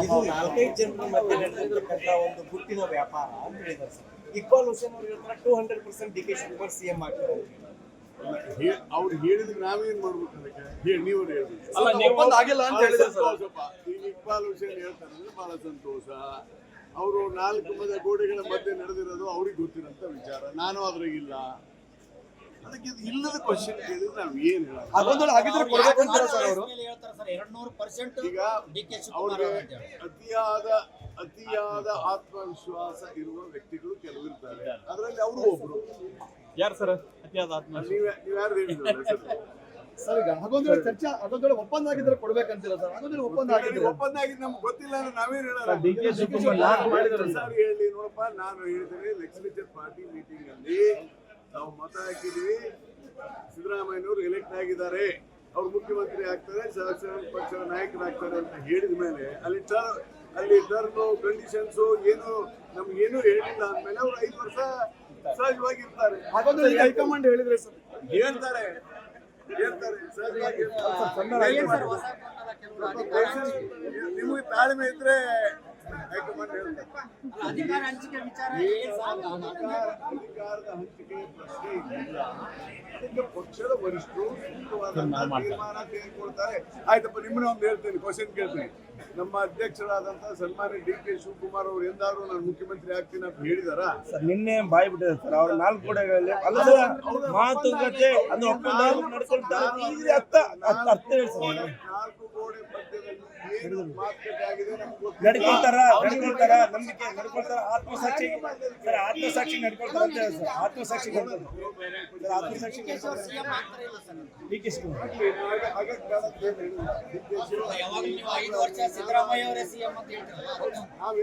ಇದು 4-5 ಜನರ ಮಧ್ಯೆ ನಡೆದಿರ್ತಕ್ಕಂಥ ಒಂದು ಗುಟ್ಟಿನ ವ್ಯಾಪಾರ ಅಂತ ಹೇಳಿದ್ದಾರೆ ಸರ್. ಇಕ್ಬಾಲ್ ಹುಸೇನ್ ಅವರು ಹೇಳ್ತಾರೆ 200% ಡಿ ಕೆ ಶಿವಕುಮಾರ್ ಸಿಎಂ ಆಗ್ತಾರೆ. ಅವ್ರು ಹೇಳಿದ್ರೆ ನಾವೇನ್ ಮಾಡ್ಬೇಕು ಅದಕ್ಕೆ? ನೀವು ಹೇಳ್ಬೇಕು. ಅಲ್ಲ, ನೀವು ಒಪ್ಪಂದ ಆಗಿಲ್ಲ ಅಂತ ಹೇಳಿದ್ರೆ ಸರ್. ಈಗ ಇಕ್ಬಾಲ್ ಹುಸೇನ್ ಹೇಳ್ತಾರೆ ಅಂದ್ರೆ ಬಹಳ ಸಂತೋಷ. ಅವರು 4 ಗೋಡೆಗಳ ಮಧ್ಯೆ ನಡೆದಿರೋದು ಅವ್ರಿಗೆ ಗೊತ್ತಿರೋಂಥ ವಿಚಾರ. ನಾನು ಅದ್ರಾಗಿಲ್ಲ. ಅದಕ್ಕೆ ಇದು ಇಲ್ಲದ ಕ್ವಶನ್ ಕೇಳಿದ್ರೆ ನಾವು ಏನ್ ಹೇಳೋದು? ಅದೊಂದು ಆಗಿದ್ರೆ ಕೊಡ್ಬೇಕಂತೀರಾ ಸರ್ ಅವರು? ಈಗ ಅವ್ರಿಗೆ ಅತಿಯಾದ ಆತ್ಮವಿಶ್ವಾಸ ಇರುವ ವ್ಯಕ್ತಿಗಳು ಕೆಲವು ಇರ್ತಾರೆ. ಅದರಲ್ಲಿ ಅವರು ಒಬ್ರು. ಯಾರು ಸರ್ ಅತಿಯಾದ ಆತ್ಮವಿಶ್ವಾಸ? ನೀವು ಯಾರು ಹೇಳಿದ್ರು ಸರ್ ಈಗ ಅದೊಂದು ಚರ್ಚೆ, ಅದೊಂದು ಒಪ್ಪಂದ ಆಗಿದ್ರೆ ಕೊಡ್ಬೇಕಂತಿಲ್ಲ ಸರ್. ಅದೊಂದು ಒಪ್ಪಂದ ಆಗಿದ್ರೆ ಒಪ್ಪಂದ ಆಗಿದ್ದು ನಮ್ಗೆ ಗೊತ್ತಿಲ್ಲ ಅಂದ್ರೆ ನಾವೇನ್ ಹೇಳೋಣ? ಡಿ ಕೆ ಶಿವಕುಮಾರ್ ಸರ್ ಹೇಳಿ ನೋಡಪ್ಪ, ನಾನು ಹೇಳಿದ್ರೆ ಲೆಜಿಸ್ಲೇಚರ್ ಪಾರ್ಟಿ ಮೀಟಿಂಗ್ ಅಲ್ಲಿ ನಾವು ಮತ ಹಾಕಿದ್ವಿ. ಸಿದ್ದರಾಮಯ್ಯನವರು ಎಲೆಕ್ಟ್ ಆಗಿದ್ದಾರೆ, ಅವ್ರು ಮುಖ್ಯಮಂತ್ರಿ ಆಗ್ತಾರೆ, ಸದಸ್ಯ ಪಕ್ಷದ ನಾಯಕರಾಗ್ತಾರೆ ಅಂತ ಹೇಳಿದ ಮೇಲೆ ಅಲ್ಲಿ ಟರ್ಮ್ ಕಂಡೀಷನ್ಸ್ ಏನು ನಮ್ಗೇನು ಹೇಳಿಲ್ಲ ಅಂದ್ಮೇಲೆ ಅವ್ರು 5 ವರ್ಷ ಸಹಜವಾಗಿ ಇರ್ತಾರೆ. ಅದೊಂದು ಹೈಕಮಾಂಡ್ ಹೇಳಿದ್ರೆ ಸರ್ ಹೇಳ್ತಾರೆ ಸಹಜವಾಗಿ ನಿಮಗೆ ತಾಳ್ಮೆ ಇದ್ರೆ ಹೈಕಮಾಂಡ್ ಹೇಳ್ತಾರೆ. ಅಧಿಕಾರ ಹಂಚಿಕೆ ವಿಚಾರ ಅಧಿಕಾರದ ಹಂಚಿಕೆ ಪ್ರಶ್ನೆ ಇಲ್ಲ. ಅದಕ್ಕೆ ಪಕ್ಷದ ವರಿಷ್ಠರು ಸೂಕ್ತವಾದ ತೀರ್ಮಾನ ತೆಗೆದುಕೊಳ್ತಾರೆ. ಆಯ್ತಪ್ಪ, ನಿಮ್ಮನ್ನ ಒಂದು ಹೇಳ್ತೇನೆ, ಕ್ವಶನ್ ಕೇಳ್ತೇನೆ. ನಮ್ಮ ಅಧ್ಯಕ್ಷರಾದಂತಹ ಸನ್ಮಾನ್ಯ ಡಿ ಕೆ ಶಿವಕುಮಾರ್ ಅವರು ಎಂದಾದ್ರು ನಾನು ಮುಖ್ಯಮಂತ್ರಿ ಆಗ್ತೀನಿ ಅಂತ ಹೇಳಿದಾರ? ಸರ್ ನಿನ್ನೆ ಬಾಯಿ ಬಿಟ್ಟಿದೆ ಸರ್. ಅವ್ರ 4 ಗೋಡೆಗಳಲ್ಲಿ ಅಲ್ಲ ಮಾತುಕತೆ ಅದು ಒಪ್ಪಂದ ನಡ್ಕೊಳ್ತಾರೆ. ಅರ್ಥ ಹೇಳಿ ಸರ್. 4 ಗೋಡೆ ಮಧ್ಯದಲ್ಲಿ ಏನು ಮಾತುಕತೆ ಆಗಿದೆ ನಮ್ಗೆ ಗೊತ್ತಿಲ್ಲ. ನಡ್ಕೊಳ್ತಾರ ನಂಬಿಕೆ ನಡ್ಕೊಳ್ತಾರ. ಆತ್ಮಸಾಕ್ಷಿ ಸರ್, ಆತ್ಮಸಾಕ್ಷಿ ನಡ್ಕೊಳ್ತಾರ ಅಂತ ಹೇಳಿ ಸರ್. ಆತ್ಮಸಾಕ್ಷಿ ಆತ್ಮಸಾಕ್ಷಿ ಸಿಎಂ ಆಗ್ತಾರೆ ಇಲ್ಲ ಸರ್? ಡಿ ಕೆ ಶಿವಕುಮಾರ್ ಯಾವಾಗ ನೀವು 5 ವರ್ಷ ಸಿದ್ದರಾಮಯ್ಯ ಅವರೇ ಸಿಎಂ ಅಂತ ಹೇಳ್ತಾರಲ್ಲ, ನಾವು